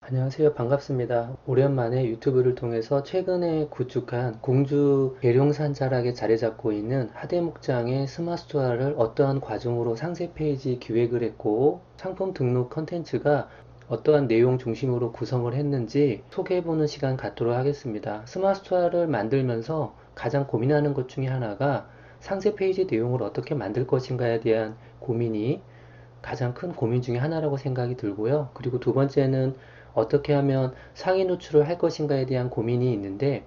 안녕하세요. 반갑습니다. 오랜만에 유튜브를 통해서 최근에 구축한 공주 계룡산 자락에 자리 잡고 있는 하대목장의 스마스토어를 어떠한 과정으로 상세 페이지 기획을 했고 상품 등록 컨텐츠가 어떠한 내용 중심으로 구성을 했는지 소개해보는 시간 갖도록 하겠습니다. 스마스토어를 만들면서 가장 고민하는 것 중에 하나가 상세 페이지 내용을 어떻게 만들 것인가에 대한 고민이 가장 큰 고민 중에 하나라고 생각이 들고요. 그리고 두 번째는 어떻게 하면 상위 노출을 할 것인가에 대한 고민이 있는데,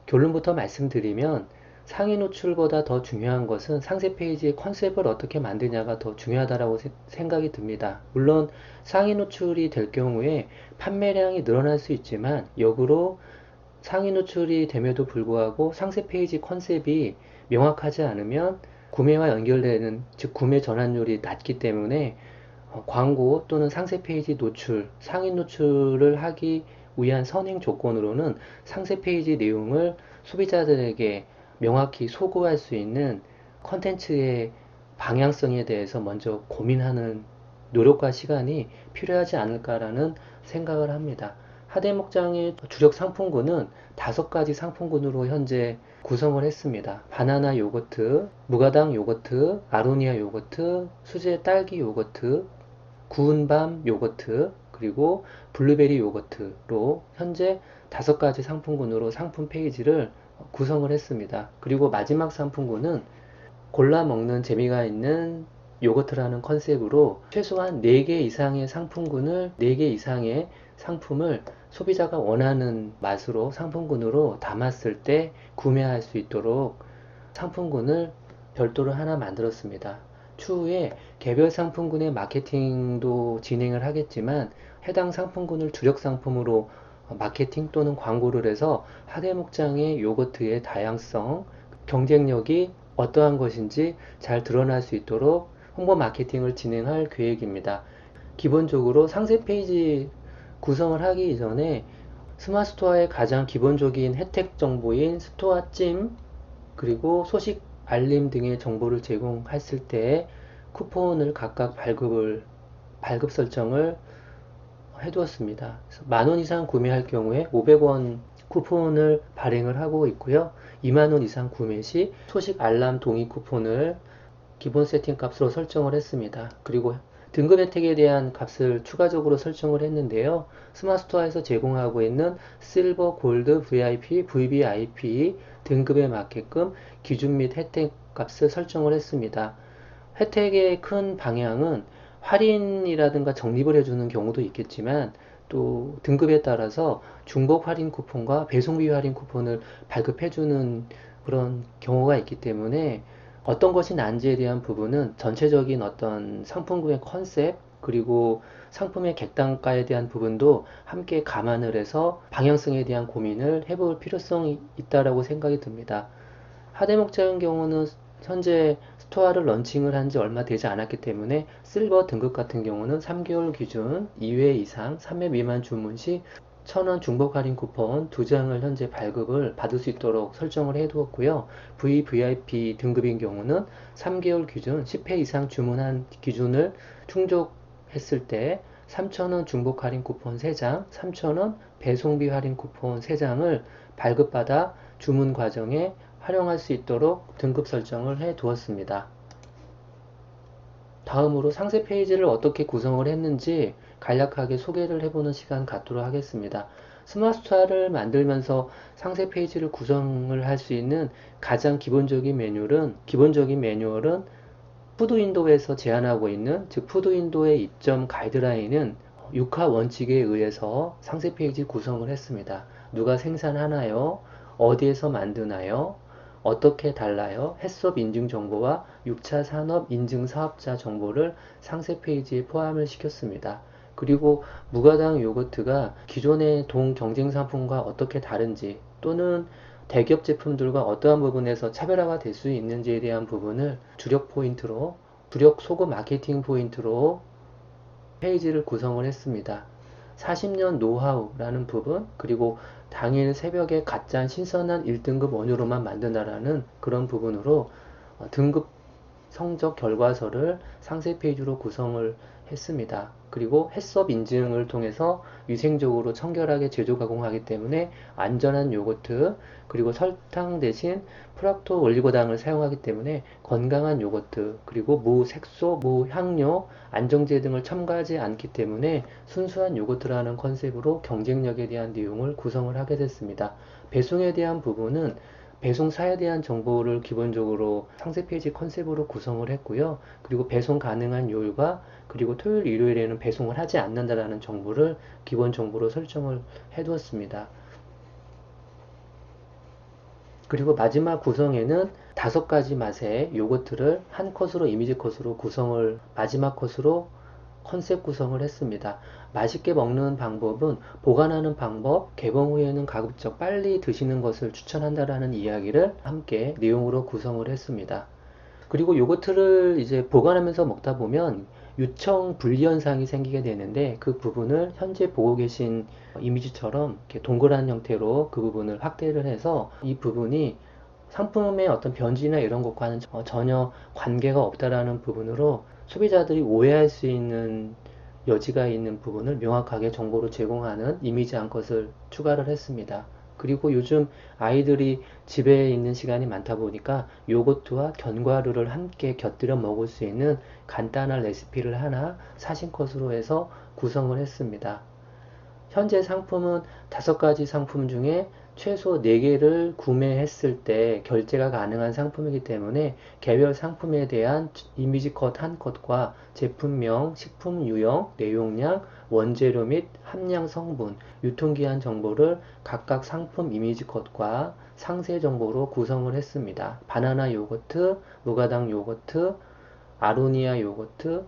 결론부터 말씀드리면 상위 노출보다 더 중요한 것은 상세 페이지의 컨셉을 어떻게 만드냐가 더 중요하다고 생각이 듭니다. 물론 상위 노출이 될 경우에 판매량이 늘어날 수 있지만, 역으로 상위 노출이 됨에도 불구하고 상세 페이지 컨셉이 명확하지 않으면 구매와 연결되는, 즉 구매 전환율이 낮기 때문에 광고 또는 상세 페이지 노출, 상위 노출을 하기 위한 선행 조건으로는 상세 페이지 내용을 소비자들에게 명확히 소구할 수 있는 컨텐츠의 방향성에 대해서 먼저 고민하는 노력과 시간이 필요하지 않을까라는 생각을 합니다. 하대목장의 주력 상품군은 5가지 상품군으로 현재 구성을 했습니다. 바나나 요거트, 무가당 요거트, 아로니아 요거트, 수제 딸기 요거트, 구운 밤 요거트, 그리고 블루베리 요거트로 현재 5가지 상품군으로 상품 페이지를 구성을 했습니다. 그리고 마지막 상품군은 골라 먹는 재미가 있는 요거트라는 컨셉으로 최소한 4개 이상의 상품군을, 4개 이상의 상품을 소비자가 원하는 맛으로 상품군으로 담았을 때 구매할 수 있도록 상품군을 별도로 하나 만들었습니다. 추후에 개별 상품군의 마케팅도 진행을 하겠지만, 해당 상품군을 주력 상품으로 마케팅 또는 광고를 해서 하대목장의 요거트의 다양성, 경쟁력이 어떠한 것인지 잘 드러날 수 있도록 홍보 마케팅을 진행할 계획입니다. 기본적으로 상세 페이지 구성을 하기 이전에 스마스토어의 가장 기본적인 혜택 정보인 스토어 찜, 그리고 소식 알림 등의 정보를 제공했을 때 쿠폰을 각각 발급 설정을 해두었습니다. 만원 이상 구매할 경우에 500원 쿠폰을 발행을 하고 있고요. 2만원 이상 구매 시 소식 알람 동의 쿠폰을 기본 세팅 값으로 설정을 했습니다. 그리고 등급 혜택에 대한 값을 추가적으로 설정을 했는데요. 스마스토어에서 제공하고 있는 실버, 골드, VIP, VVIP 등급에 맞게끔 기준 및 혜택 값을 설정을 했습니다. 혜택의 큰 방향은 할인이라든가 적립을 해주는 경우도 있겠지만, 또 등급에 따라서 중복 할인 쿠폰과 배송비 할인 쿠폰을 발급해주는 그런 경우가 있기 때문에 어떤 것이 난지에 대한 부분은 전체적인 어떤 상품군의 컨셉, 그리고 상품의 객단가에 대한 부분도 함께 감안을 해서 방향성에 대한 고민을 해볼 필요성이 있다라고 생각이 듭니다. 하대목자의 경우는 현재 스토어를 런칭을 한 지 얼마 되지 않았기 때문에 실버 등급 같은 경우는 3개월 기준 2회 이상 3회 미만 주문 시 1000원 중복 할인 쿠폰 2장을 현재 발급을 받을 수 있도록 설정을 해 두었고요. VVIP 등급인 경우는 3개월 기준 10회 이상 주문한 기준을 충족했을 때 3000원 중복 할인 쿠폰 3장, 3000원 배송비 할인 쿠폰 3장을 발급받아 주문 과정에 활용할 수 있도록 등급 설정을 해 두었습니다. 다음으로 상세 페이지를 어떻게 구성을 했는지 간략하게 소개를 해보는 시간 갖도록 하겠습니다. 스마스토어를 만들면서 상세 페이지를 구성을 할 수 있는 가장 기본적인 매뉴얼은 푸드윈도우에서 제안하고 있는, 즉 푸드윈도우의 입점 가이드라인은 6화 원칙에 의해서 상세 페이지 구성을 했습니다. 누가 생산하나요? 어디에서 만드나요? 어떻게 달라요? 해썹 인증 정보와 6차 산업 인증 사업자 정보를 상세 페이지에 포함을 시켰습니다. 그리고 무가당 요거트가 기존의 동 경쟁 상품과 어떻게 다른지, 또는 대기업 제품들과 어떠한 부분에서 차별화가 될 수 있는지에 대한 부분을 주력 소구 마케팅 포인트로 페이지를 구성을 했습니다. 40년 노하우라는 부분, 그리고 당일 새벽에 가짠 신선한 1등급 원유로만 만든다라는 그런 부분으로 등급 성적 결과서를 상세 페이지로 구성을 했습니다. 그리고 해썹 인증을 통해서 위생적으로 청결하게 제조 가공하기 때문에 안전한 요거트, 그리고 설탕 대신 프락토 올리고당을 사용하기 때문에 건강한 요거트, 그리고 무색소, 무향료, 안정제 등을 첨가하지 않기 때문에 순수한 요거트라는 컨셉으로 경쟁력에 대한 내용을 구성을 하게 됐습니다. 배송에 대한 부분은 배송사에 대한 정보를 기본적으로 상세 페이지 컨셉으로 구성을 했고요. 그리고 배송 가능한 요일과 그리고 토요일, 일요일에는 배송을 하지 않는다라는 정보를 기본 정보로 설정을 해두었습니다. 그리고 마지막 구성에는 5가지 맛의 요거트를 한 컷으로 이미지 컷으로 구성을 마지막 컷으로 컨셉 구성을 했습니다. 맛있게 먹는 방법은 보관하는 방법, 개봉 후에는 가급적 빨리 드시는 것을 추천한다라는 이야기를 함께 내용으로 구성을 했습니다. 그리고 요거트를 이제 보관하면서 먹다 보면 유청 분리 현상이 생기게 되는데 그 부분을 현재 보고 계신 이미지처럼 이렇게 동그란 형태로 그 부분을 확대를 해서 이 부분이 상품의 어떤 변질이나 이런 것과는 전혀 관계가 없다라는 부분으로 소비자들이 오해할 수 있는 여지가 있는 부분을 명확하게 정보로 제공하는 이미지 암컷을 추가를 했습니다. 그리고 요즘 아이들이 집에 있는 시간이 많다 보니까 요거트와 견과류를 함께 곁들여 먹을 수 있는 간단한 레시피를 하나 사진컷으로 해서 구성을 했습니다. 현재 상품은 5가지 상품 중에 최소 4개를 구매했을 때 결제가 가능한 상품이기 때문에 개별 상품에 대한 이미지 컷 한 컷과 제품명, 식품 유형, 내용량, 원재료 및 함량 성분, 유통기한 정보를 각각 상품 이미지 컷과 상세 정보로 구성을 했습니다. 바나나 요거트, 무가당 요거트, 아로니아 요거트,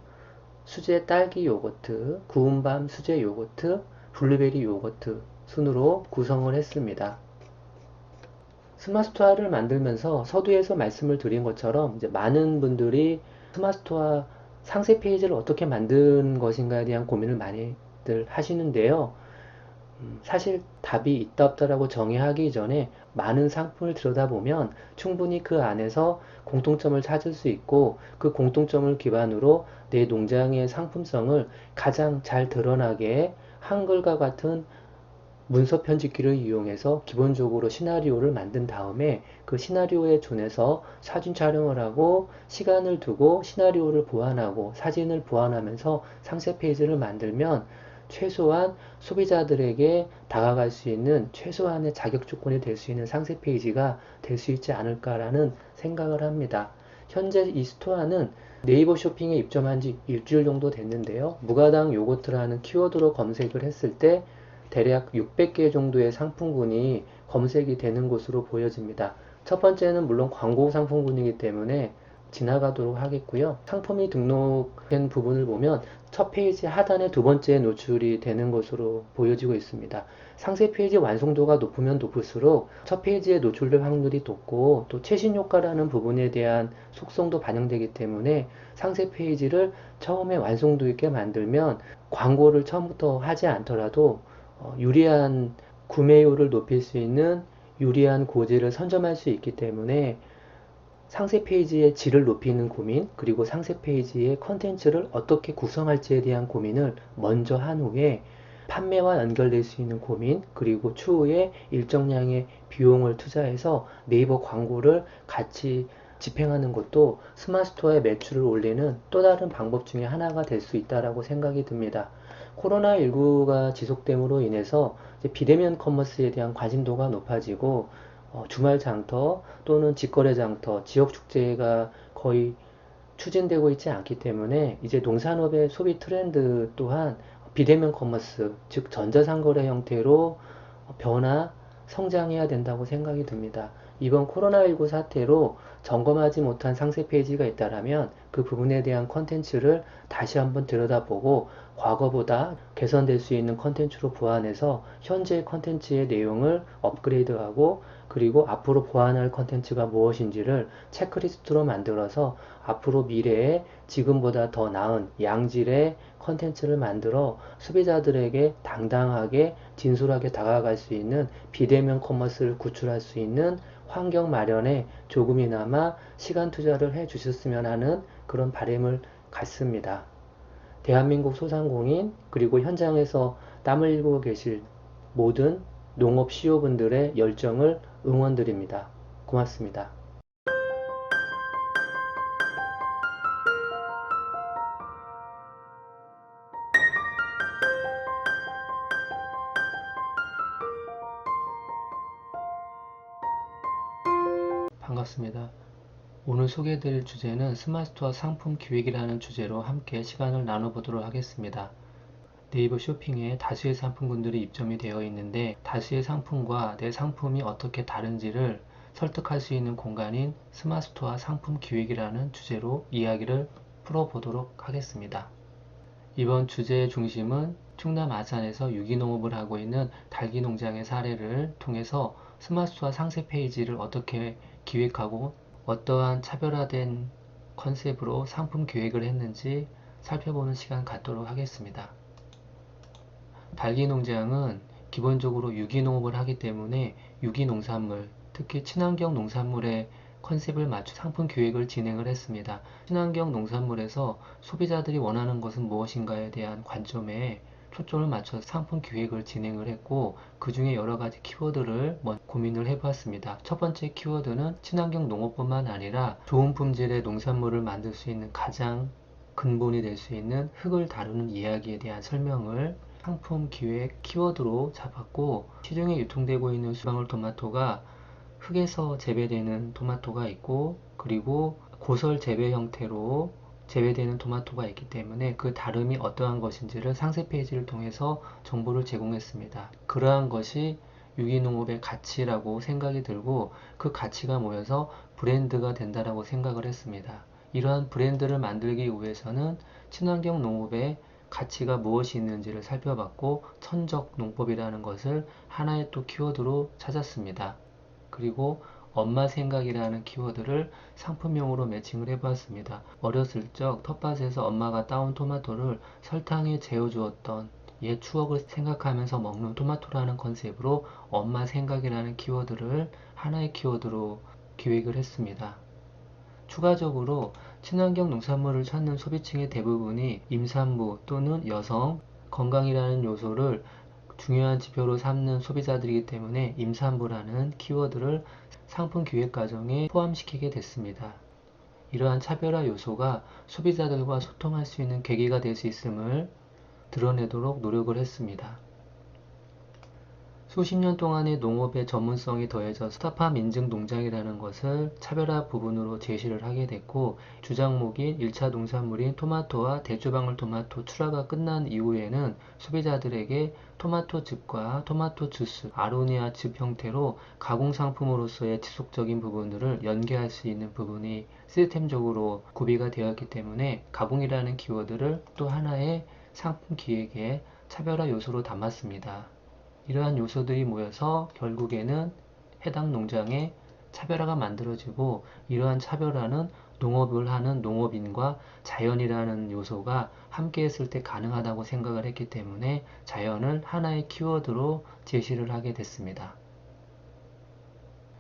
수제 딸기 요거트, 구운 밤 수제 요거트, 블루베리 요거트 순으로 구성을 했습니다. 스마스토어를 만들면서 서두에서 말씀을 드린 것처럼 이제 많은 분들이 스마스토어 상세 페이지를 어떻게 만든 것인가에 대한 고민을 많이들 하시는데요. 사실 답이 있다 없다라고 정의하기 전에 많은 상품을 들여다보면 충분히 그 안에서 공통점을 찾을 수 있고 그 공통점을 기반으로 내 농장의 상품성을 가장 잘 드러나게 한글과 같은 문서 편집기를 이용해서 기본적으로 시나리오를 만든 다음에 그 시나리오에 준해서 사진 촬영을 하고 시간을 두고 시나리오를 보완하고 사진을 보완하면서 상세 페이지를 만들면 최소한 소비자들에게 다가갈 수 있는 최소한의 자격 조건이 될 수 있는 상세 페이지가 될 수 있지 않을까라는 생각을 합니다. 현재 이 스토어는 네이버 쇼핑에 입점한 지 일주일 정도 됐는데요. 무가당 요거트라는 키워드로 검색을 했을 때 대략 600개 정도의 상품군이 검색이 되는 것으로 보여집니다. 첫 번째는 물론 광고 상품군이기 때문에 지나가도록 하겠고요. 상품이 등록된 부분을 보면 첫 페이지 하단에 2번째 노출이 되는 것으로 보여지고 있습니다. 상세 페이지 완성도가 높으면 높을수록 첫 페이지에 노출될 확률이 높고 또 최신 효과라는 부분에 대한 속성도 반영되기 때문에 상세 페이지를 처음에 완성도 있게 만들면 광고를 처음부터 하지 않더라도 유리한 구매율을 높일 수 있는 유리한 고지를 선점할 수 있기 때문에 상세 페이지의 질을 높이는 고민, 그리고 상세 페이지의 컨텐츠를 어떻게 구성할지에 대한 고민을 먼저 한 후에 판매와 연결될 수 있는 고민, 그리고 추후에 일정량의 비용을 투자해서 네이버 광고를 같이 집행하는 것도 스마트스토어의 매출을 올리는 또 다른 방법 중에 하나가 될 수 있다고 생각이 듭니다. 코로나19가 지속됨으로 인해서 비대면 커머스에 대한 관심도가 높아지고 주말 장터 또는 직거래 장터, 지역 축제가 거의 추진되고 있지 않기 때문에 이제 농산업의 소비 트렌드 또한 비대면 커머스, 즉 전자상거래 형태로 변화, 성장해야 된다고 생각이 듭니다. 이번 코로나19 사태로 점검하지 못한 상세 페이지가 있다면 그 부분에 대한 컨텐츠를 다시 한번 들여다보고 과거보다 개선될 수 있는 컨텐츠로 보완해서 현재 컨텐츠의 내용을 업그레이드하고 그리고 앞으로 보완할 컨텐츠가 무엇인지를 체크리스트로 만들어서 앞으로 미래에 지금보다 더 나은 양질의 컨텐츠를 만들어 소비자들에게 당당하게 진솔하게 다가갈 수 있는 비대면 커머스를 구출할 수 있는 환경 마련에 조금이나마 시간 투자를 해 주셨으면 하는 그런 바람을 갖습니다. 대한민국 소상공인 그리고 현장에서 땀을 흘리고 계실 모든 농업 CEO분들의 열정을 응원드립니다. 고맙습니다. 반갑습니다. 오늘 소개해드릴 주제는 스마트스토어 상품 기획이라는 주제로 함께 시간을 나눠보도록 하겠습니다. 네이버 쇼핑에 다수의 상품군들이 입점이 되어 있는데 다수의 상품과 내 상품이 어떻게 다른지를 설득할 수 있는 공간인 스마트스토어 상품 기획이라는 주제로 이야기를 풀어보도록 하겠습니다. 이번 주제의 중심은 충남 아산에서 유기농업을 하고 있는 닭이농장의 사례를 통해서 스마트스토어 상세 페이지를 어떻게 기획하고 어떠한 차별화된 컨셉으로 상품 기획을 했는지 살펴보는 시간 갖도록 하겠습니다. 닭이농장은 기본적으로 유기농업을 하기 때문에 유기농산물, 특히 친환경 농산물의 컨셉을 맞춘 상품 기획을 진행을 했습니다. 친환경 농산물에서 소비자들이 원하는 것은 무엇인가에 대한 관점에 초점을 맞춰 상품 기획을 진행을 했고 그 중에 여러 가지 키워드를 고민을 해보았습니다. 첫 번째 키워드는 친환경 농업뿐만 아니라 좋은 품질의 농산물을 만들 수 있는 가장 근본이 될 수 있는 흙을 다루는 이야기에 대한 설명을 상품 기획 키워드로 잡았고 시중에 유통되고 있는 수방울토마토가 흙에서 재배되는 토마토가 있고 그리고 고설 재배 형태로 재배되는 토마토가 있기 때문에 그 다름이 어떠한 것인지를 상세 페이지를 통해서 정보를 제공했습니다. 그러한 것이 유기농업의 가치라고 생각이 들고 그 가치가 모여서 브랜드가 된다라고 생각을 했습니다. 이러한 브랜드를 만들기 위해서는 친환경 농업의 가치가 무엇이 있는지를 살펴봤고 천적 농법이라는 것을 하나의 또 키워드로 찾았습니다. 그리고 엄마 생각이라는 키워드를 상품명으로 매칭을 해보았습니다. 어렸을 적 텃밭에서 엄마가 따온 토마토를 설탕에 재워주었던 옛 추억을 생각하면서 먹는 토마토라는 컨셉으로 엄마 생각이라는 키워드를 하나의 키워드로 기획을 했습니다. 추가적으로 친환경 농산물을 찾는 소비층의 대부분이 임산부 또는 여성, 건강이라는 요소를 중요한 지표로 삼는 소비자들이기 때문에 임산부라는 키워드를 상품 기획 과정에 포함시키게 됐습니다. 이러한 차별화 요소가 소비자들과 소통할 수 있는 계기가 될 수 있음을 드러내도록 노력을 했습니다. 수십 년 동안의 농업의 전문성이 더해져 스타팜 인증 농장이라는 것을 차별화 부분으로 제시를 하게 됐고 주작목인 1차 농산물인 토마토와 대추방울토마토 출하가 끝난 이후에는 소비자들에게 토마토즙과 토마토 주스, 아로니아즙 형태로 가공상품으로서의 지속적인 부분들을 연계할 수 있는 부분이 시스템적으로 구비가 되었기 때문에 가공이라는 키워드를 또 하나의 상품 기획의 차별화 요소로 담았습니다. 이러한 요소들이 모여서 결국에는 해당 농장의 차별화가 만들어지고 이러한 차별화는 농업을 하는 농업인과 자연이라는 요소가 함께 했을 때 가능하다고 생각을 했기 때문에 자연을 하나의 키워드로 제시를 하게 됐습니다.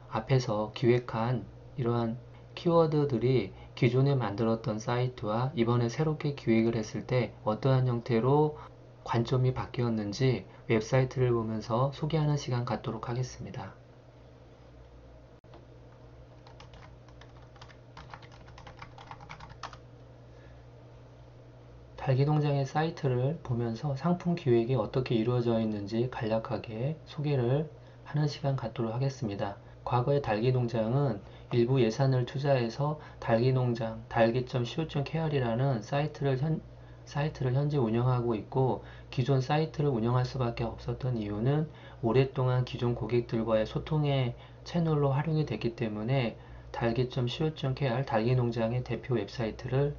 앞에서 기획한 이러한 키워드들이 기존에 만들었던 사이트와 이번에 새롭게 기획을 했을 때 어떠한 형태로 관점이 바뀌었는지 웹사이트를 보면서 소개하는 시간 갖도록 하겠습니다. 닭이농장의 사이트를 보면서 상품 기획이 어떻게 이루어져 있는지 간략하게 소개를 하는 시간 갖도록 하겠습니다. 과거의 닭이농장은 일부 예산을 투자해서 닭이농장, 달기.co.kr이라는 사이트를 현재 운영하고 있고 기존 사이트를 운영할 수밖에 없었던 이유는 오랫동안 기존 고객들과의 소통의 채널로 활용이 됐기 때문에 달기.co.kr 달기농장의 대표 웹사이트를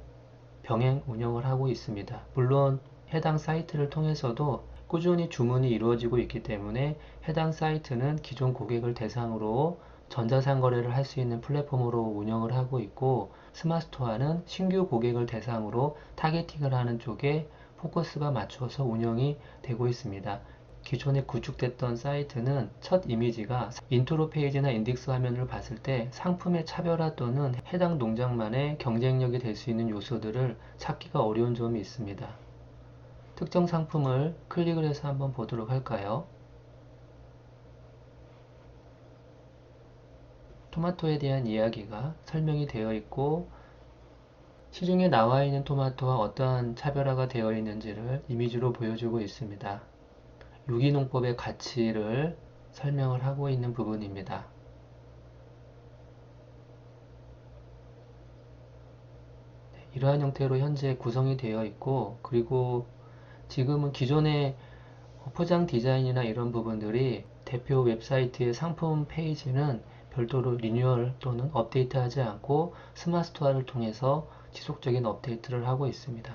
병행 운영을 하고 있습니다. 물론 해당 사이트를 통해서도 꾸준히 주문이 이루어지고 있기 때문에 해당 사이트는 기존 고객을 대상으로 전자상거래를 할 수 있는 플랫폼으로 운영을 하고 있고 스마트스토어는 신규 고객을 대상으로 타겟팅을 하는 쪽에 포커스가 맞춰서 운영이 되고 있습니다. 기존에 구축됐던 사이트는 첫 이미지가 인트로 페이지나 인덱스 화면을 봤을 때 상품의 차별화 또는 해당 농장만의 경쟁력이 될 수 있는 요소들을 찾기가 어려운 점이 있습니다. 특정 상품을 클릭을 해서 한번 보도록 할까요? 토마토에 대한 이야기가 설명이 되어 있고 시중에 나와 있는 토마토와 어떠한 차별화가 되어 있는지를 이미지로 보여주고 있습니다. 유기농법의 가치를 설명을 하고 있는 부분입니다. 이러한 형태로 현재 구성이 되어 있고, 그리고 지금은 기존의 포장 디자인이나 이런 부분들이 대표 웹사이트의 상품 페이지는 별도로 리뉴얼 또는 업데이트하지 않고 스마트스토어를 통해서 지속적인 업데이트를 하고 있습니다.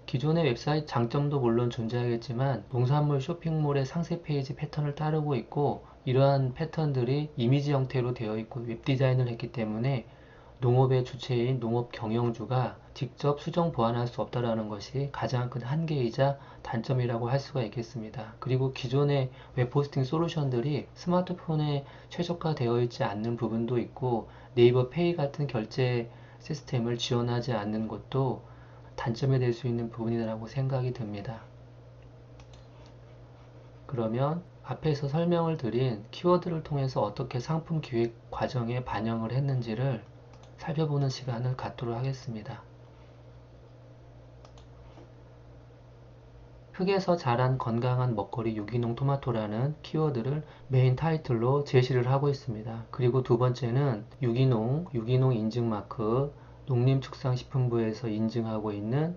기존의 웹사이트 장점도 물론 존재하겠지만 농산물 쇼핑몰의 상세 페이지 패턴을 따르고 있고, 이러한 패턴들이 이미지 형태로 되어 있고 웹 디자인을 했기 때문에 농업의 주체인 농업 경영주가 직접 수정 보완할 수 없다는 것이 가장 큰 한계이자 단점이라고 할 수가 있겠습니다. 그리고 기존의 웹호스팅 솔루션들이 스마트폰에 최적화되어 있지 않는 부분도 있고, 네이버 페이 같은 결제 시스템을 지원하지 않는 것도 단점이 될 수 있는 부분이라고 생각이 듭니다. 그러면 앞에서 설명을 드린 키워드를 통해서 어떻게 상품 기획 과정에 반영을 했는지를 살펴보는 시간을 갖도록 하겠습니다. 흙에서 자란 건강한 먹거리 유기농 토마토라는 키워드를 메인 타이틀로 제시를 하고 있습니다. 그리고 두 번째는 유기농 인증 마크, 농림축산식품부에서 인증하고 있는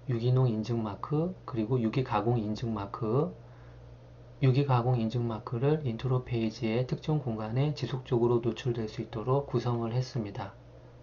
유기농 인증 마크, 그리고 유기가공 인증 마크, 유기가공 인증 마크를 인트로 페이지의 특정 공간에 지속적으로 노출될 수 있도록 구성을 했습니다.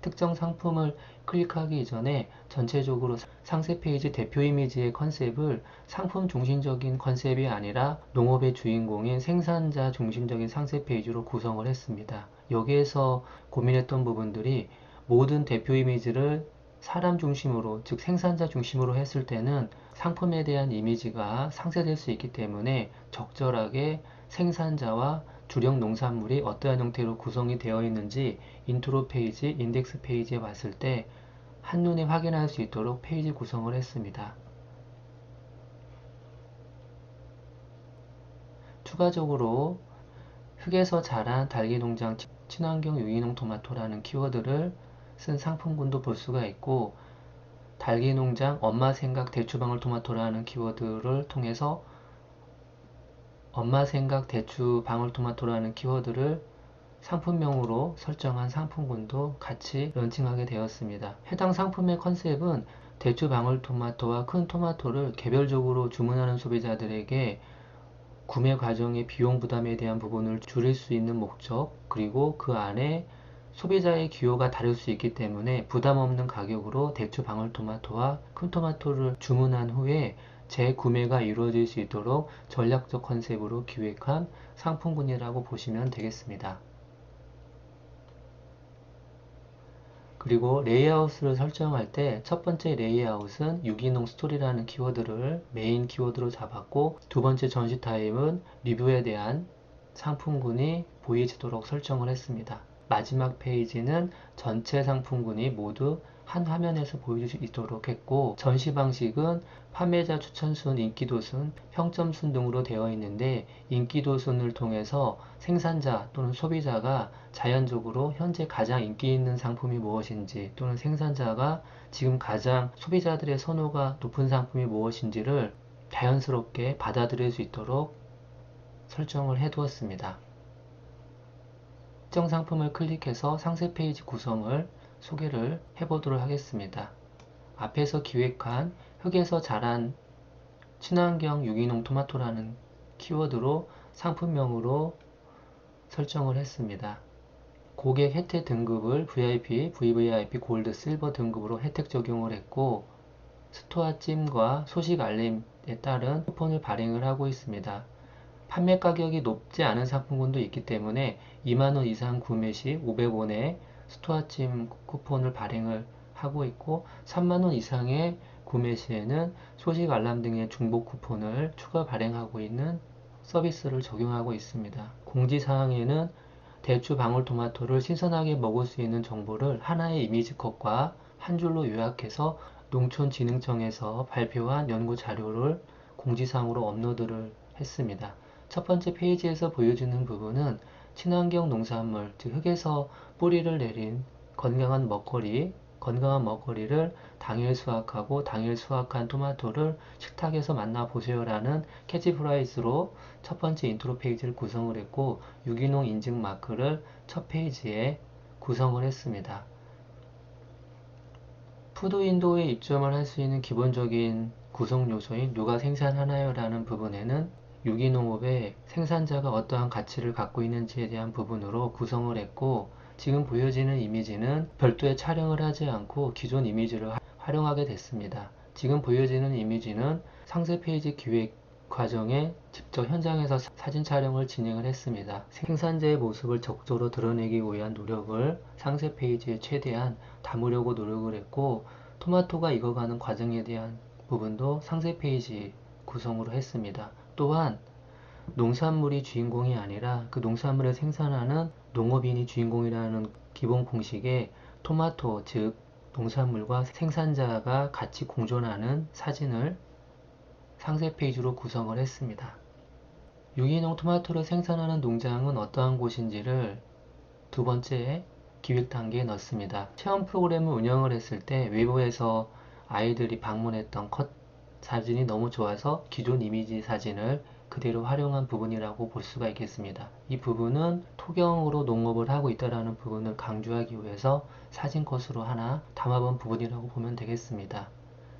특정 상품을 클릭하기 이전에 전체적으로 상세 페이지 대표 이미지의 컨셉을 상품 중심적인 컨셉이 아니라 농업의 주인공인 생산자 중심적인 상세 페이지로 구성을 했습니다. 여기에서 고민했던 부분들이 모든 대표 이미지를 사람 중심으로, 즉 생산자 중심으로 했을 때는 상품에 대한 이미지가 상쇄될 수 있기 때문에 적절하게 생산자와 주력 농산물이 어떠한 형태로 구성이 되어 있는지 인트로 페이지, 인덱스 페이지에 봤을 때 한눈에 확인할 수 있도록 페이지 구성을 했습니다. 추가적으로 흙에서 자란 달기농장 친환경 유기농 토마토라는 키워드를 쓴 상품군도 볼 수가 있고, 달기농장 엄마 생각 대추방울토마토라는 키워드를 통해서 엄마 생각 대추방울토마토라는 키워드를 상품명으로 설정한 상품군도 같이 런칭하게 되었습니다. 해당 상품의 컨셉은 대추방울토마토와 큰 토마토를 개별적으로 주문하는 소비자들에게 구매 과정의 비용 부담에 대한 부분을 줄일 수 있는 목적, 그리고 그 안에 소비자의 기호가 다를 수 있기 때문에 부담 없는 가격으로 대추 방울토마토와 큰 토마토를 주문한 후에 재구매가 이루어질 수 있도록 전략적 컨셉으로 기획한 상품군이라고 보시면 되겠습니다. 그리고 레이아웃을 설정할 때 첫 번째 레이아웃은 유기농 스토리라는 키워드를 메인 키워드로 잡았고, 두 번째 전시 타입은 리뷰에 대한 상품군이 보이지도록 설정을 했습니다. 마지막 페이지는 전체 상품군이 모두 한 화면에서 보여줄 수 있도록 했고, 전시 방식은 판매자 추천순, 인기도순, 평점순 등으로 되어 있는데, 인기도순을 통해서 생산자 또는 소비자가 자연적으로 현재 가장 인기 있는 상품이 무엇인지, 또는 생산자가 지금 가장 소비자들의 선호가 높은 상품이 무엇인지를 자연스럽게 받아들일 수 있도록 설정을 해 두었습니다. 특정 상품을 클릭해서 상세 페이지 구성을 소개를 해보도록 하겠습니다. 앞에서 기획한 흙에서 자란 친환경 유기농 토마토라는 키워드로 상품명으로 설정을 했습니다. 고객 혜택 등급을 VIP, VVIP, 골드, 실버 등급으로 혜택 적용을 했고, 스토어 찜과 소식 알림에 따른 쿠폰을 발행을 하고 있습니다. 판매 가격이 높지 않은 상품군도 있기 때문에 2만원 이상 구매 시 500원의 스토어찜 쿠폰을 발행을 하고 있고, 3만원 이상의 구매 시에는 소식 알람 등의 중복 쿠폰을 추가 발행하고 있는 서비스를 적용하고 있습니다. 공지사항에는 대추 방울토마토를 신선하게 먹을 수 있는 정보를 하나의 이미지 컷과 한 줄로 요약해서 농촌진흥청에서 발표한 연구 자료를 공지사항으로 업로드를 했습니다. 첫 번째 페이지에서 보여주는 부분은 친환경 농산물, 즉 흙에서 뿌리를 내린 건강한 먹거리를 당일 수확하고 당일 수확한 토마토를 식탁에서 만나보세요라는 캐치프라이즈로 첫 번째 인트로 페이지를 구성을 했고, 유기농 인증 마크를 첫 페이지에 구성을 했습니다. 푸드윈도우에 입점을 할 수 있는 기본적인 구성 요소인 누가 생산하나요? 라는 부분에는 유기농업의 생산자가 어떠한 가치를 갖고 있는지에 대한 부분으로 구성을 했고, 지금 보여지는 이미지는 별도의 촬영을 하지 않고 기존 이미지를 활용하게 됐습니다. 지금 보여지는 이미지는 상세 페이지 기획 과정에 직접 현장에서 사진 촬영을 진행을 했습니다. 생산자의 모습을 적극적으로 드러내기 위한 노력을 상세 페이지에 최대한 담으려고 노력을 했고, 토마토가 익어가는 과정에 대한 부분도 상세 페이지 구성으로 했습니다. 또한 농산물이 주인공이 아니라 그 농산물을 생산하는 농업인이 주인공이라는 기본 공식에 토마토, 즉 농산물과 생산자가 같이 공존하는 사진을 상세 페이지로 구성을 했습니다. 유기농 토마토를 생산하는 농장은 어떠한 곳인지를 두 번째 기획 단계에 넣습니다. 체험 프로그램을 운영을 했을 때 외부에서 아이들이 방문했던 컷 사진이 너무 좋아서 기존 이미지 사진을 그대로 활용한 부분이라고 볼 수가 있겠습니다. 이 부분은 토경으로 농업을 하고 있다는 부분을 강조하기 위해서 사진 컷으로 하나 담아본 부분이라고 보면 되겠습니다.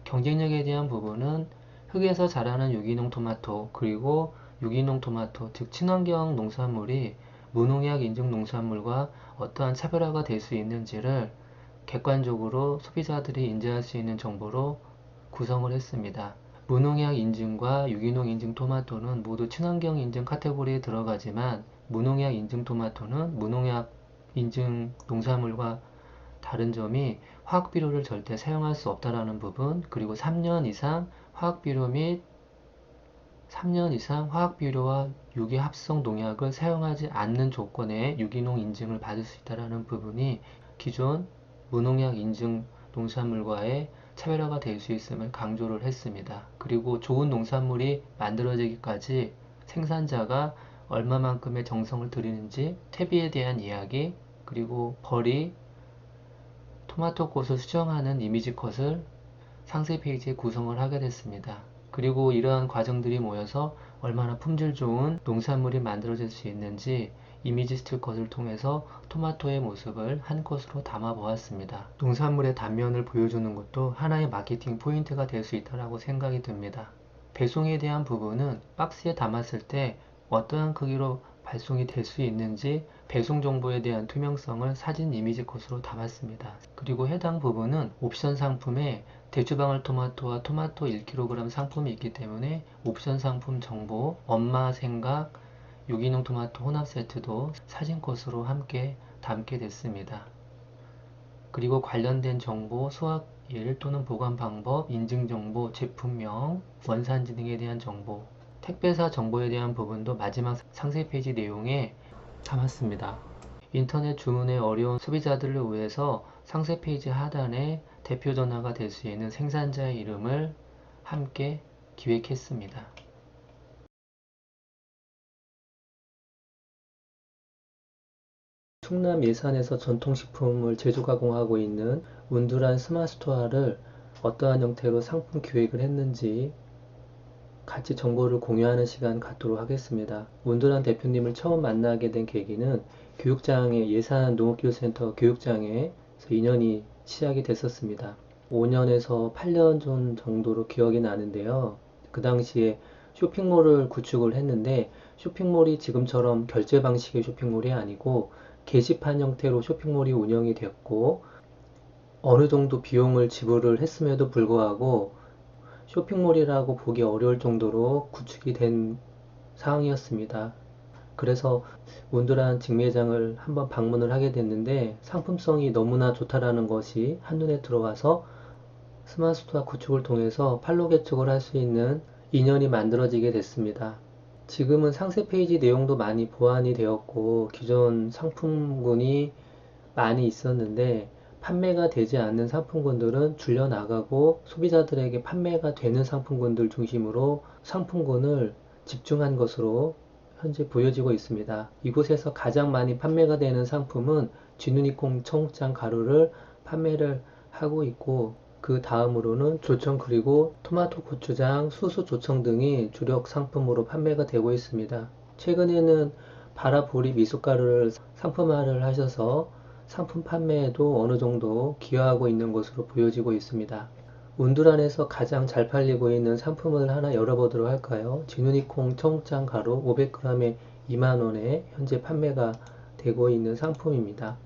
경쟁력에 대한 부분은 흙에서 자라는 유기농 토마토, 그리고 유기농 토마토, 즉 친환경 농산물이 무농약 인증 농산물과 어떠한 차별화가 될 수 있는지를 객관적으로 소비자들이 인지할 수 있는 정보로 구성을 했습니다. 무농약 인증과 유기농 인증 토마토는 모두 친환경 인증 카테고리에 들어가지만, 무농약 인증 토마토는 무농약 인증 농산물과 다른 점이 화학비료를 절대 사용할 수 없다는 부분, 그리고 3년 이상 화학비료 및 3년 이상 화학비료와 유기합성 농약을 사용하지 않는 조건에 유기농 인증을 받을 수 있다는 부분이 기존 무농약 인증 농산물과의 차별화가 될 수 있음을 강조를 했습니다. 그리고 좋은 농산물이 만들어지기까지 생산자가 얼마만큼의 정성을 들이는지 퇴비에 대한 이야기, 그리고 벌이 토마토 꽃을 수정하는 이미지 컷을 상세 페이지에 구성을 하게 됐습니다. 그리고 이러한 과정들이 모여서 얼마나 품질 좋은 농산물이 만들어질 수 있는지 이미지 스틸 컷을 통해서 토마토의 모습을 한 컷으로 담아 보았습니다. 농산물의 단면을 보여주는 것도 하나의 마케팅 포인트가 될 수 있다고 생각이 듭니다. 배송에 대한 부분은 박스에 담았을 때 어떠한 크기로 발송이 될 수 있는지 배송 정보에 대한 투명성을 사진 이미지 컷으로 담았습니다. 그리고 해당 부분은 옵션 상품에 대추방울토마토와 토마토 1kg 상품이 있기 때문에 옵션 상품 정보, 엄마 생각, 유기농 토마토 혼합 세트도 사진 컷으로 함께 담게 됐습니다. 그리고 관련된 정보, 수확일 또는 보관 방법, 인증 정보, 제품명, 원산지 등에 대한 정보, 택배사 정보에 대한 부분도 마지막 상세 페이지 내용에 담았습니다. 인터넷 주문에 어려운 소비자들을 위해서 상세 페이지 하단에 대표 전화가 될 수 있는 생산자의 이름을 함께 기획했습니다. 충남 예산에서 전통식품을 제조 가공하고 있는 운두란 스마스토어를 어떠한 형태로 상품 기획을 했는지 같이 정보를 공유하는 시간 갖도록 하겠습니다. 운두란 대표님을 처음 만나게 된 계기는 교육장에 예산 농업기술센터 교육장에서 인연이 시작이 됐었습니다. 5년에서 8년 전 정도로 기억이 나는데요. 그 당시에 쇼핑몰을 구축을 했는데 쇼핑몰이 지금처럼 결제 방식의 쇼핑몰이 아니고 게시판 형태로 쇼핑몰이 운영이 됐고, 어느 정도 비용을 지불을 했음에도 불구하고 쇼핑몰이라고 보기 어려울 정도로 구축이 된 상황이었습니다. 그래서 운두란 직매장을 한번 방문을 하게 됐는데 상품성이 너무나 좋다라는 것이 한눈에 들어와서 스마트스토어 구축을 통해서 판로 개척을 할 수 있는 인연이 만들어지게 됐습니다. 지금은 상세 페이지 내용도 많이 보완이 되었고 기존 상품군이 많이 있었는데 판매가 되지 않는 상품군들은 줄여나가고 소비자들에게 판매가 되는 상품군들 중심으로 상품군을 집중한 것으로 현재 보여지고 있습니다. 이곳에서 가장 많이 판매가 되는 상품은 쥐누니콩 청국장 가루를 판매를 하고 있고, 그 다음으로는 조청 그리고 토마토 고추장, 수수 조청 등이 주력 상품으로 판매가 되고 있습니다. 최근에는 바라보리 미숫가루를 상품화를 하셔서 상품 판매에도 어느 정도 기여하고 있는 것으로 보여지고 있습니다. 운두란에서 가장 잘 팔리고 있는 상품을 하나 열어보도록 할까요? 지누니콩 청국장 가루 500g에 2만원에 현재 판매가 되고 있는 상품입니다.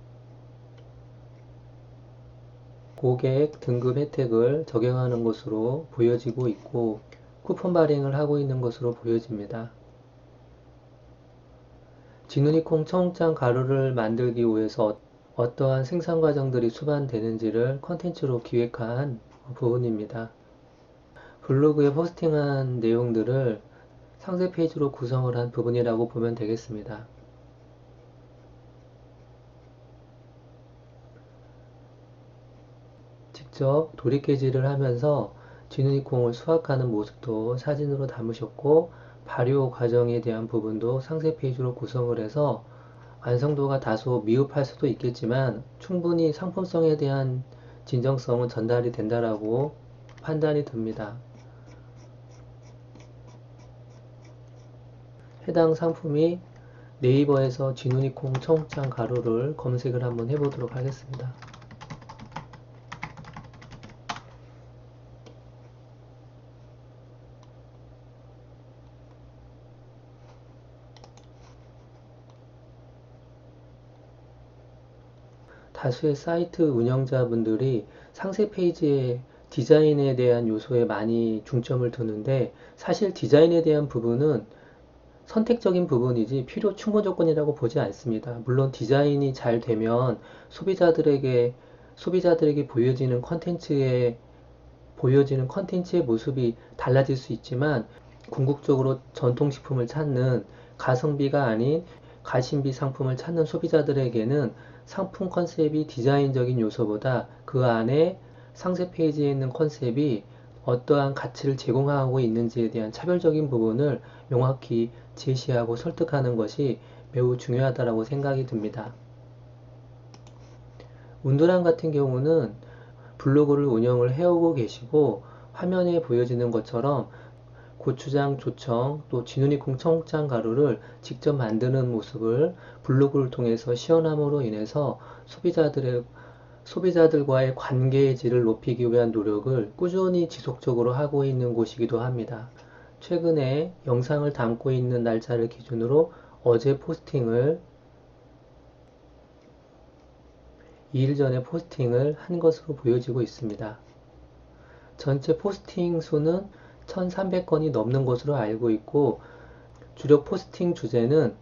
고객 등급 혜택을 적용하는 것으로 보여지고 있고, 쿠폰 발행을 하고 있는 것으로 보여집니다. 지누니콩 청국장 가루를 만들기 위해서 어떠한 생산 과정들이 수반되는지를 컨텐츠로 기획한 부분입니다. 블로그에 포스팅한 내용들을 상세 페이지로 구성을 한 부분이라고 보면 되겠습니다. 직접 도립개질을 하면서 지누니콩을 수확하는 모습도 사진으로 담으셨고, 발효 과정에 대한 부분도 상세 페이지로 구성을 해서 완성도가 다소 미흡할 수도 있겠지만 충분히 상품성에 대한 진정성은 전달이 된다라고 판단이 듭니다. 해당 상품이 네이버에서 쥐누니콩 청국장 가루를 검색을 한번 해보도록 하겠습니다. 다수의 사이트 운영자분들이 상세 페이지의 디자인에 대한 요소에 많이 중점을 두는데, 사실 디자인에 대한 부분은 선택적인 부분이지 필요 충분 조건이라고 보지 않습니다. 물론 디자인이 잘 되면 소비자들에게 보여지는 컨텐츠의 모습이 달라질 수 있지만, 궁극적으로 전통식품을 찾는 가성비가 아닌 가심비 상품을 찾는 소비자들에게는 상품 컨셉이 디자인적인 요소보다 그 안에 상세 페이지에 있는 컨셉이 어떠한 가치를 제공하고 있는지에 대한 차별적인 부분을 명확히 제시하고 설득하는 것이 매우 중요하다고 생각이 듭니다. 운두랑 같은 경우는 블로그를 운영을 해오고 계시고, 화면에 보여지는 것처럼 고추장 조청 또 지누니콩 청국장 가루를 직접 만드는 모습을 블로그를 통해서 시연함으로 인해서 소비자들과의 관계의 질을 높이기 위한 노력을 꾸준히 지속적으로 하고 있는 곳이기도 합니다. 최근에 영상을 담고 있는 날짜를 기준으로 어제 2일 전에 포스팅을 한 것으로 보여지고 있습니다. 전체 포스팅 수는 1300건이 넘는 것으로 알고 있고, 주력 포스팅 주제는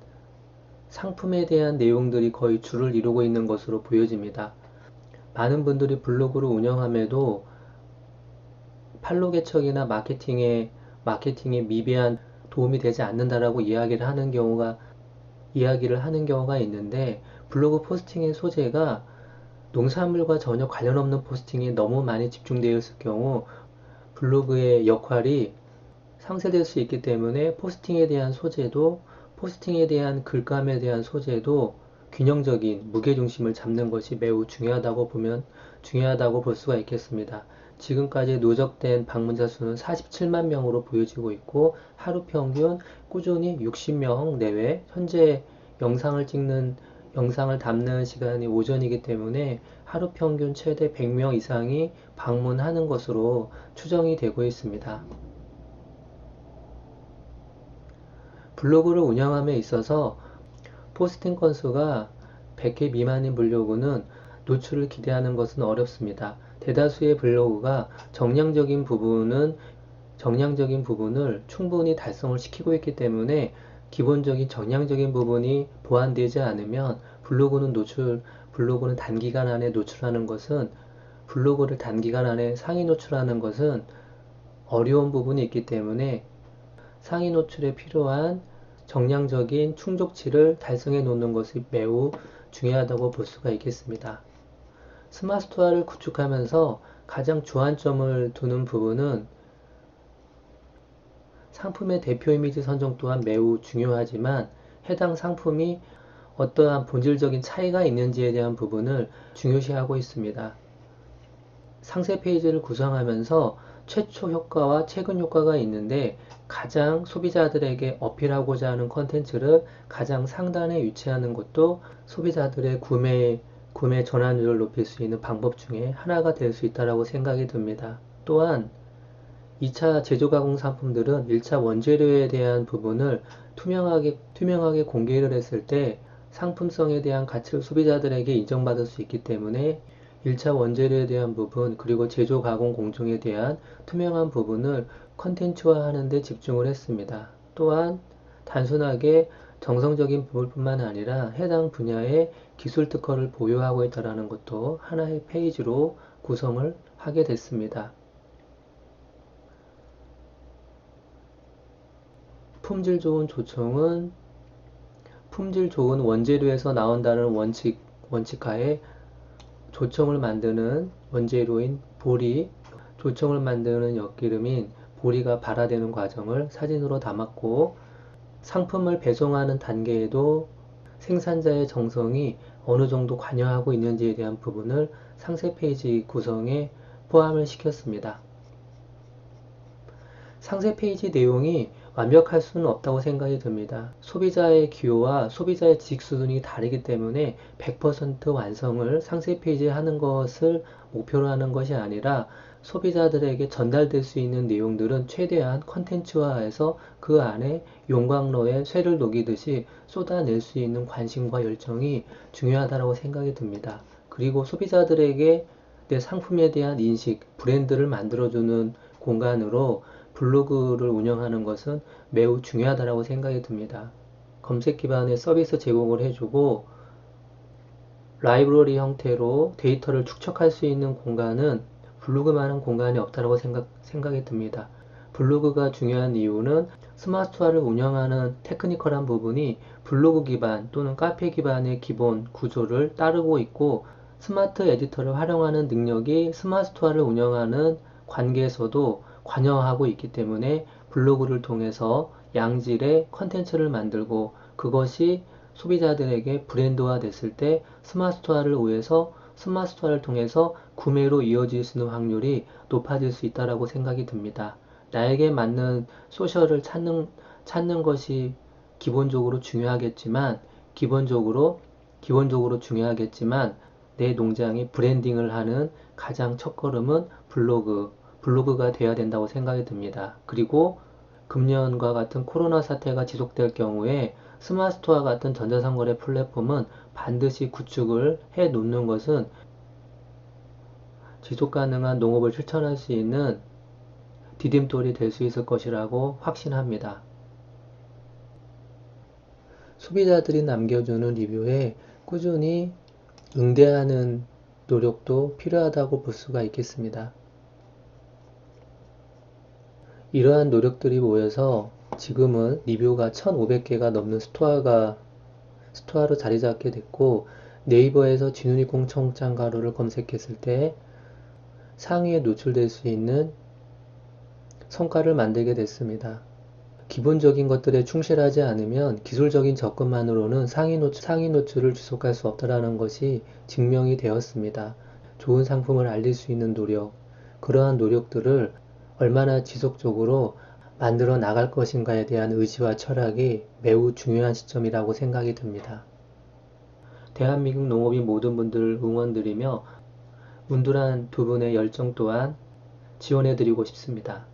상품에 대한 내용들이 거의 주를 이루고 있는 것으로 보여집니다. 많은 분들이 블로그를 운영함에도 팔로우 개척이나 마케팅에 미비한 도움이 되지 않는다라고 이야기를 하는 경우가 있는데, 블로그 포스팅의 소재가 농산물과 전혀 관련 없는 포스팅에 너무 많이 집중되어 있을 경우 블로그의 역할이 상쇄될 수 있기 때문에 포스팅에 대한 글감에 대한 소재도 균형적인 무게중심을 잡는 것이 매우 중요하다고 볼 수가 있겠습니다. 지금까지 누적된 방문자 수는 47만 명으로 보여지고 있고, 하루 평균 꾸준히 60명 내외, 현재 영상을 담는 시간이 오전이기 때문에 하루 평균 최대 100명 이상이 방문하는 것으로 추정이 되고 있습니다. 블로그를 운영함에 있어서 포스팅 건수가 100개 미만인 블로그는 노출을 기대하는 것은 어렵습니다. 대다수의 블로그가 정량적인 부분을 충분히 달성을 시키고 있기 때문에, 기본적인 정량적인 부분이 보완되지 않으면 블로그를 단기간 안에 상위 노출하는 것은 어려운 부분이 있기 때문에, 상위 노출에 필요한 정량적인 충족치를 달성해 놓는 것이 매우 중요하다고 볼 수가 있겠습니다. 스마트 스토어를 구축하면서 가장 주안점을 두는 부분은 상품의 대표 이미지 선정 또한 매우 중요하지만 해당 상품이 어떠한 본질적인 차이가 있는지에 대한 부분을 중요시하고 있습니다. 상세 페이지를 구성하면서 최초 효과와 최근 효과가 있는데 가장 소비자들에게 어필하고자 하는 컨텐츠를 가장 상단에 위치하는 것도 소비자들의 구매 전환율을 높일 수 있는 방법 중에 하나가 될 수 있다고 생각이 듭니다. 또한 2차 제조 가공 상품들은 1차 원재료에 대한 부분을 투명하게 공개를 했을 때 상품성에 대한 가치를 소비자들에게 인정받을 수 있기 때문에 1차 원재료에 대한 부분 그리고 제조 가공 공정에 대한 투명한 부분을 컨텐츠화 하는 데 집중을 했습니다. 또한 단순하게 정성적인 부분뿐만 아니라 해당 분야의 기술 특허를 보유하고 있다는 것도 하나의 페이지로 구성을 하게 됐습니다. 품질 좋은 조청은 품질 좋은 원재료에서 나온다는 원칙하에 조청을 만드는 원재료인 보리, 조청을 만드는 엿기름인 보리가 발화되는 과정을 사진으로 담았고 상품을 배송하는 단계에도 생산자의 정성이 어느 정도 관여하고 있는지에 대한 부분을 상세 페이지 구성에 포함을 시켰습니다. 상세 페이지 내용이 완벽할 수는 없다고 생각이 듭니다. 소비자의 기호와 소비자의 지식 수준이 다르기 때문에 100% 완성을 상세 페이지에 하는 것을 목표로 하는 것이 아니라 소비자들에게 전달될 수 있는 내용들은 최대한 컨텐츠화해서 그 안에 용광로에 쇠를 녹이듯이 쏟아낼 수 있는 관심과 열정이 중요하다고 생각이 듭니다. 그리고 소비자들에게 내 상품에 대한 인식, 브랜드를 만들어주는 공간으로 블로그를 운영하는 것은 매우 중요하다고 생각이 듭니다. 검색 기반의 서비스 제공을 해주고 라이브러리 형태로 데이터를 축적할 수 있는 공간은 블로그만한 공간이 없다고 생각이 듭니다. 블로그가 중요한 이유는 스마트화를 운영하는 테크니컬한 부분이 블로그 기반 또는 카페 기반의 기본 구조를 따르고 있고 스마트 에디터를 활용하는 능력이 스마트화를 운영하는 관계에서도 관여하고 있기 때문에 블로그를 통해서 양질의 컨텐츠를 만들고 그것이 소비자들에게 브랜드화 됐을 때 스마트화를 통해서 구매로 이어질 수 있는 확률이 높아질 수 있다고 생각이 듭니다. 나에게 맞는 소셜을 찾는 것이 기본적으로 중요하겠지만 기본적으로 중요하겠지만 내 농장이 브랜딩을 하는 가장 첫걸음은 블로그가 되어야 된다고 생각이 듭니다. 그리고 금년과 같은 코로나 사태가 지속될 경우에 스마트스토어 같은 전자상거래 플랫폼은 반드시 구축을 해 놓는 것은 지속가능한 농업을 실천할 수 있는 디딤돌이 될 수 있을 것이라고 확신합니다. 소비자들이 남겨주는 리뷰에 꾸준히 응대하는 노력도 필요하다고 볼 수가 있겠습니다. 이러한 노력들이 모여서 지금은 리뷰가 1500개가 넘는 스토어로 자리 잡게 됐고 네이버에서 진우니콩 청국장 가루를 검색했을 때 상위에 노출될 수 있는 성과를 만들게 됐습니다. 기본적인 것들에 충실하지 않으면 기술적인 접근만으로는 상위 노출을 지속할 수 없다는 것이 증명이 되었습니다. 좋은 상품을 알릴 수 있는 노력, 그러한 노력들을 얼마나 지속적으로 만들어 나갈 것인가에 대한 의지와 철학이 매우 중요한 시점이라고 생각이 듭니다. 대한민국 농업인 모든 분들을 응원드리며 문두란 두 분의 열정 또한 지원해드리고 싶습니다.